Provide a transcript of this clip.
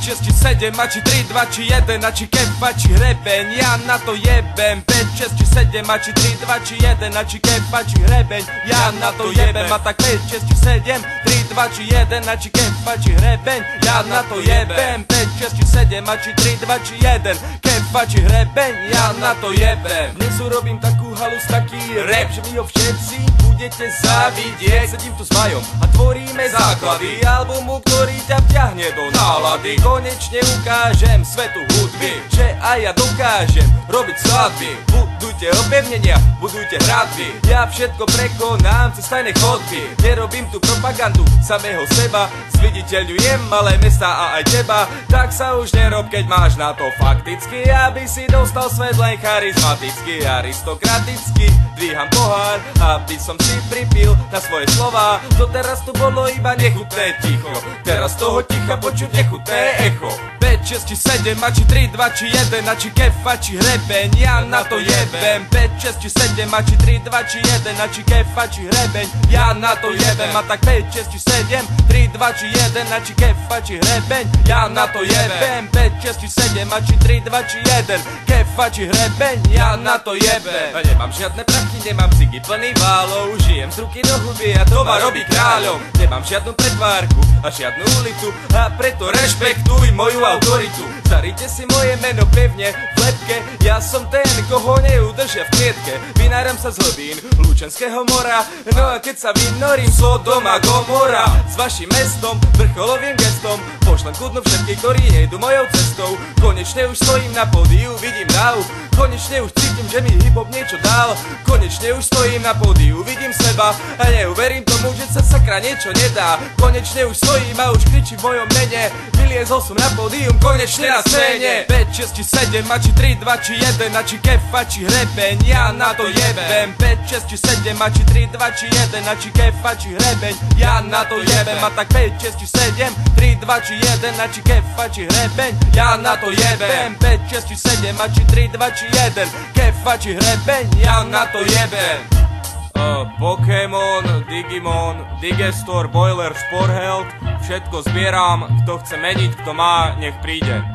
6 či 7, a či 3, 2 či 1, a či kefa či hrebeň, ja na to jebem. 5, 6 či 7, a či 3, 2 či 1, a či kefa či hrebeň, ja na to jebem. A tak 5, 6 či 7, 3, 2 či 1, a či kefa či hrebeň, ja na to jebem. 5, 6 či 7, a či 3, 2 či 1, kefa či hrebeň, ja na to jebem. Dnes urobím takú halus, taký rap, že mi ho všetci budete závidieť. Sedím tu s Majom a tvoríme základy albumu, ktorý ťa vťahne do nálady. Konečne ukážem svetu hudby, že aj ja dokážem robiť skladby. Budujte opevnenia, budujte hradby, ja všetko prekonám cez tajné chodby. Nerobím tu propagandu samého seba, zviditeľňujem malé mesta a aj teba. Tak sa už nerob, keď máš na to fakticky, aby si dostal svet len charizmaticky, aristokraticky. Dvíham pohár, aby som si pripil na svoje slová. Doteraz tu bolo iba nechutné ticho, teraz toho ticha počuť nechutné echo. 5, 6 či 7, a či 3, 2 či 1, a či kefa či hrebeň, ja na to jebem. 5, 6 či 7, a či 3, 2 či 1, a či kefa či hrebeň, ja na to jebem. A tak 5, 6 či 7, 3, 2 či 1, a či kefa či hrebeň, ja na to jebem. 5, 6 či 7, a či 3, 2 či 1, kefa či hrebeň, ja na to jebem. A nemám žiadne prachy, nemám cigy plný válov, žijem z ruky do huby a to ma robí kráľom. Nemám žiadnu pretvárku a žiadnu ulitu, a preto rešpektuj moju autoritu. Zarite si moje meno pevne v lebke, ja som ten, koho neudržia v klietke. Vynáram sa z hlbín Lučenského mora, no a keď sa vynorím Sodom a Gomora. S vašim mestom, vrcholovým gestom pošlem kudnu všetkých, ktorí nejdu mojou cestou. Konečne už stojím na pódiu, vidím dáv, konečne už cítim, že mi hip-hop niečo dal. Konečne už stojím na pódiu, vidím seba a neuverím tomu, že sa sakra niečo nedá. Konečne už stojím a už kričím v mojom mene, vyliezol som na pódium, konečne na scéne. 5, 6 či 7, a či 3, 2 či 1, a či kefa či hrebeň, ja na to jebem. 5, 6 či 7, a či 3, 2 či 1, a či kefa či hrebeň, ja na to jebem. A tak 5, 6 či 7, 3, 2 či 1, a či kefa či hrebeň, ja na to jebem. 5, 6 či 7, a či 3, 2 či 1, kefa či hrebeň, ja na to jebem. Pokémon, Digimon, Digestor, Boiler, Sporthealth, všetko zbieram, kto chce meniť, kto má, nech príde.